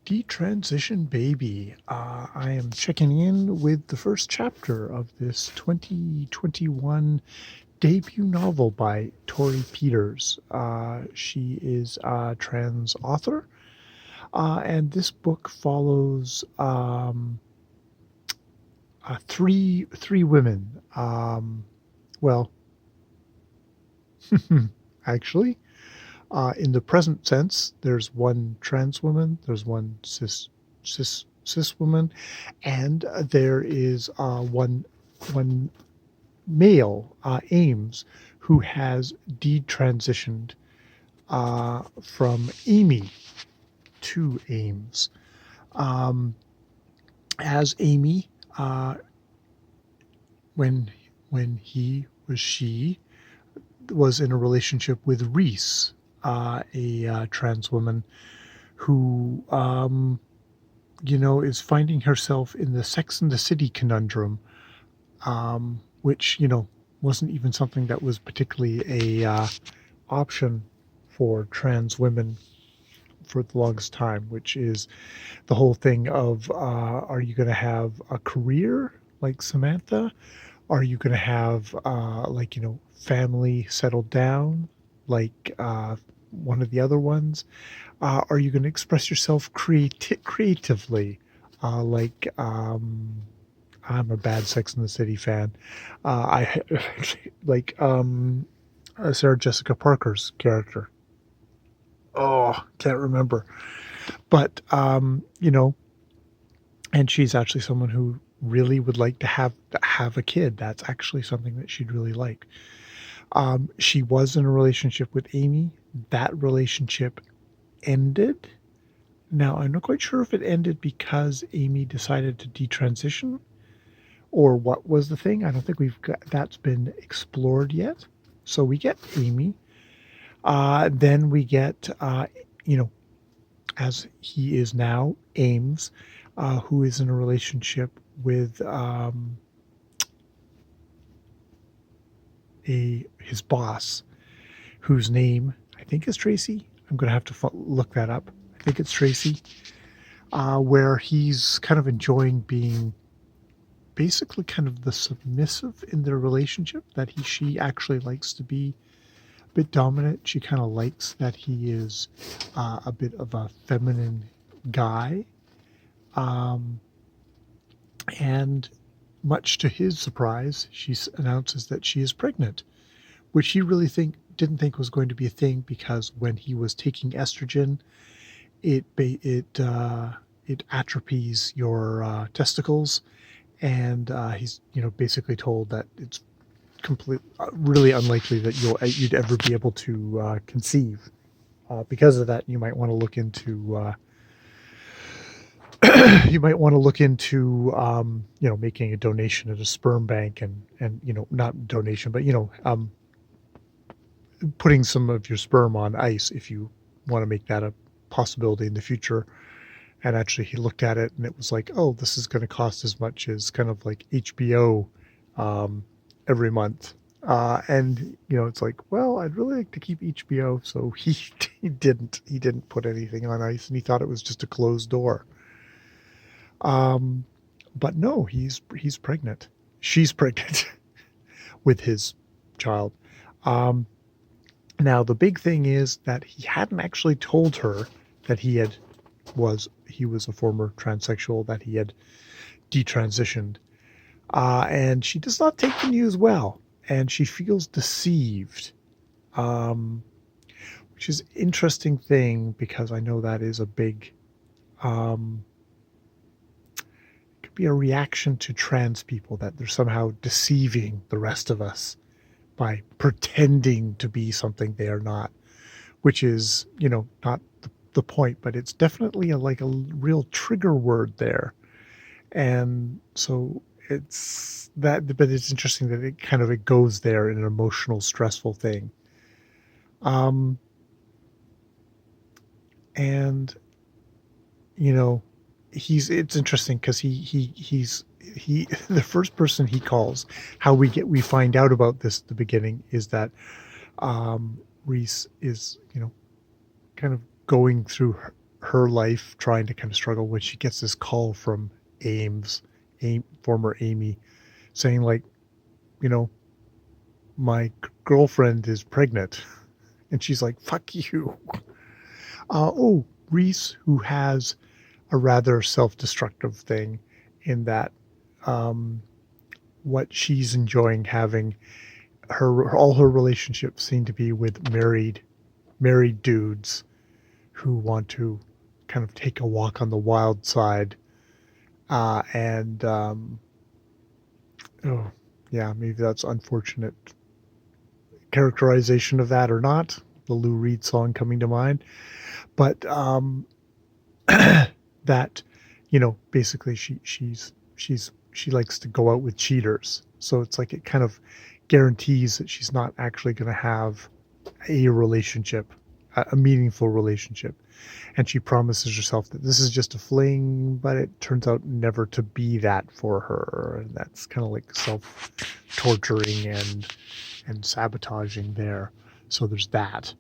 Dtransition Baby. I am checking in with the first chapter of this 2021 debut novel by Tori Peters. She is a trans author, and this book follows three women. Well, actually, in the present sense, there's one trans woman, there's one cis woman, and there is one male, Ames, who has detransitioned from Amy to Ames. As Amy, when she was in a relationship with Reese, a trans woman who, is finding herself in the Sex and the City conundrum, which, wasn't even something that was particularly a option for trans women for the longest time, which is the whole thing of, are you going to have a career like Samantha? Are you going to have, family settled down like one of the other ones? Are you going to express yourself creatively? I'm a bad Sex and the City fan. I like Sarah Jessica Parker's character. Oh, can't remember. But and she's actually someone who really would like to have a kid. That's actually something that she'd really like. She was in a relationship with Amy. That relationship ended. Now, I'm not quite sure if it ended because Amy decided to detransition or what was the thing. I don't think that's been explored yet. So we get Amy. Then we get, as he is now, Ames, who is in a relationship with his boss, whose name I think is Tracy. I'm going to have to look that up. I think it's Tracy, where he's kind of enjoying being basically kind of the submissive in their relationship, that she actually likes to be a bit dominant. She kind of likes that he is a bit of a feminine guy. And much to his surprise, she announces that she is pregnant, which he really didn't think was going to be a thing, because when he was taking estrogen, it atrophies your testicles, and he's basically told that it's really unlikely that you'd ever be able to conceive. Because of that, you might want to look into making a donation at a sperm bank, and not donation, but putting some of your sperm on ice if you want to make that a possibility in the future. And actually, he looked at it and it was like, oh, this is going to cost as much as kind of like HBO every month. And it's like, well, I'd really like to keep HBO. So he didn't put anything on ice, and he thought it was just a closed door. But no, he's pregnant. She's pregnant with his child. Now the big thing is that he hadn't actually told her that he was a former transsexual, that he had detransitioned. And she does not take the news well, and she feels deceived, which is an interesting thing, because I know that is a big, could be a reaction to trans people, that they're somehow deceiving the rest of us by pretending to be something they are not, which is, not the point, but it's definitely a real trigger word there. And so it's that, but it's interesting that it goes there in an emotional, stressful thing. And it's interesting because he's the first person he calls. How we find out about this at the beginning is that Reese is kind of going through her life trying to kind of struggle when she gets this call from former Amy, saying like, you know, my girlfriend is pregnant. And she's like, fuck you. Oh, Reese, who has a rather self-destructive thing in that um, what she's enjoying having all her relationships seem to be with married dudes who want to kind of take a walk on the wild side. And oh yeah, maybe that's unfortunate characterization of that or not. The Lou Reed song coming to mind, but that, basically she likes to go out with cheaters. So it's like it kind of guarantees that she's not actually going to have a relationship, a meaningful relationship. And she promises herself that this is just a fling, but it turns out never to be that for her. And that's kind of like self-torturing and sabotaging there. So there's that.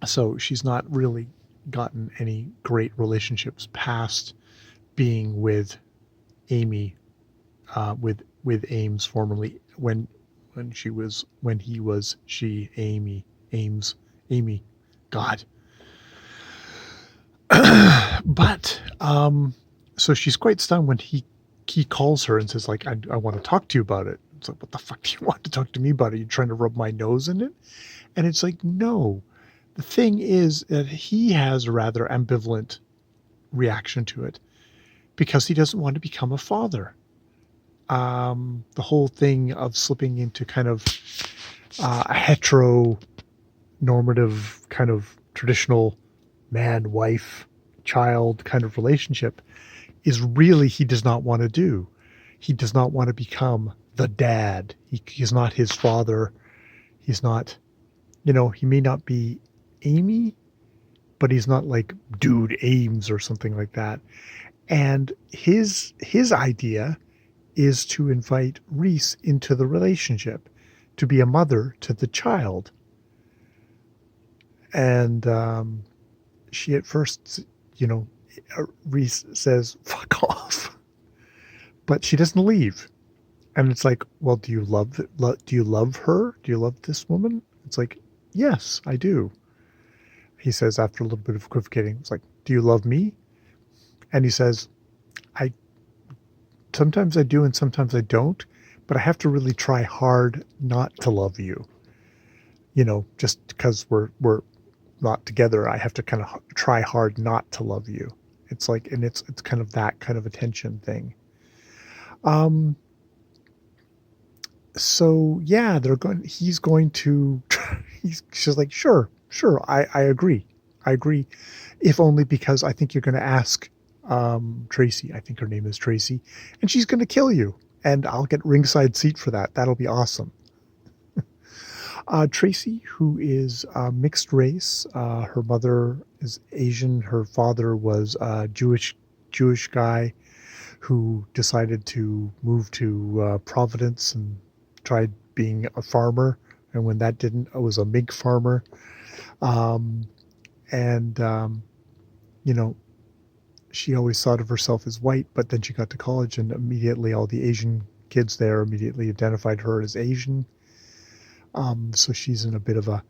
So she's not really gotten any great relationships past being with Amy, with Ames formerly when Amy, God. But so she's quite stunned when he calls her and says like, I want to talk to you about it. It's like, what the fuck do you want to talk to me about? Are you trying to rub my nose in it? And it's like, no. The thing is that he has a rather ambivalent reaction to it because he doesn't want to become a father. The whole thing of slipping into kind of a heteronormative kind of traditional man, wife, child kind of relationship is really he does not want to do. He does not want to become the dad. He's not his father. He's not, he may not be Amy, but he's not like dude Ames or something like that. And his idea is to invite Reese into the relationship to be a mother to the child. And she at first, Reese says, fuck off. But she doesn't leave. And it's like, well, do you love her? Do you love this woman? It's like, yes, I do. He says after a little bit of equivocating, it's like, do you love me? And he says, sometimes I do and sometimes I don't, but I have to really try hard not to love you. Just because we're not together, I have to kind of try hard not to love you. It's like, and it's kind of that kind of attention thing. So yeah, he's going to, she's like, sure, I agree. If only because I think you're going to ask Tracy, I think her name is Tracy, and she's going to kill you, and I'll get ringside seat for that. That'll be awesome. Tracy, who is mixed race, her mother is Asian, her father was a Jewish guy who decided to move to Providence and tried being a farmer, and when that didn't, I was a mink farmer. She always thought of herself as white, but then she got to college and immediately all the Asian kids there immediately identified her as Asian. So she's in a bit of a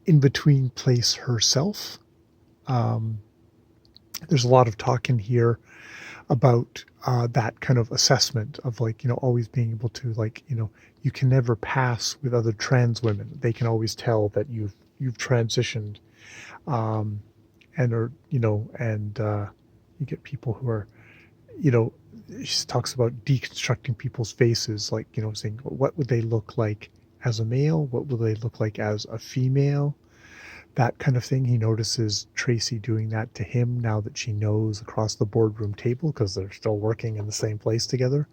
in-between place herself. There's a lot of talk in here about that kind of assessment of always being able to you can never pass with other trans women. They can always tell that you've transitioned, and you get people who are, she talks about deconstructing people's faces, saying what would they look like as a male, what would they look like as a female, that kind of thing. He notices Tracy doing that to him now that she knows across the boardroom table because they're still working in the same place together.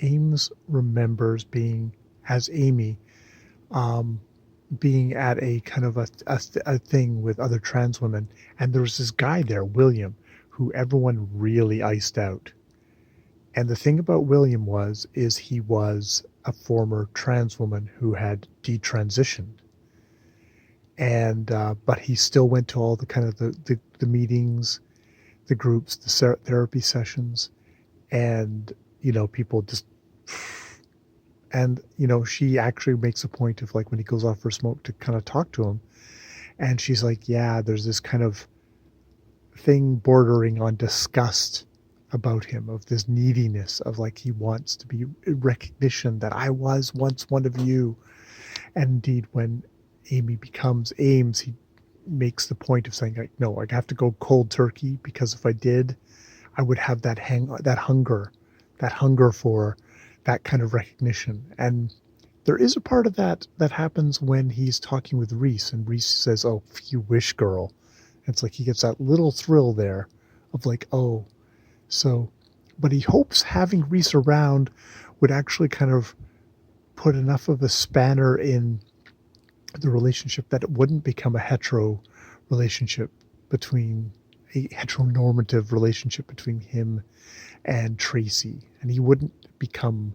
Ames remembers being, as Amy, being at a kind of a thing with other trans women, and there was this guy there, William, who everyone really iced out. And the thing about William is he was a former trans woman who had detransitioned. and but he still went to all the kind of the meetings, the groups, the therapy sessions, and people just, and she actually makes a point of, like, when he goes off for smoke, to kind of talk to him, and she's like, yeah, there's this kind of thing bordering on disgust about him, of this neediness of, like, he wants to be recognition that I was once one of you. And indeed, when Amy becomes Ames, he makes the point of saying, like, no, I have to go cold turkey, because if I did, I would have that hunger for that kind of recognition. And there is a part of that that happens when he's talking with Reese, and Reese says, oh, you wish, girl. And it's like he gets that little thrill there of, like, oh, so, but he hopes having Reese around would actually kind of put enough of a spanner in the relationship that it wouldn't become a hetero relationship, between a heteronormative relationship between him and Tracy, and he wouldn't become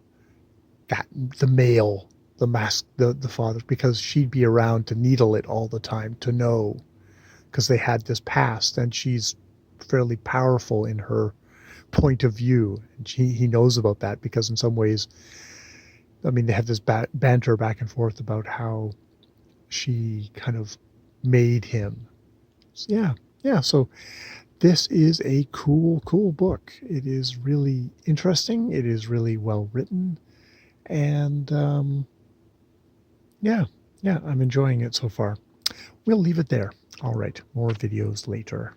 that the male, the father, because she'd be around to needle it all the time, to know, because they had this past, and she's fairly powerful in her point of view, and he knows about that, because in some ways, I mean, they have this banter back and forth about how she kind of made him. So, yeah. So this is a cool book. It is really interesting. It is really well written, and yeah, I'm enjoying it so far. We'll leave it there. All right, more videos later.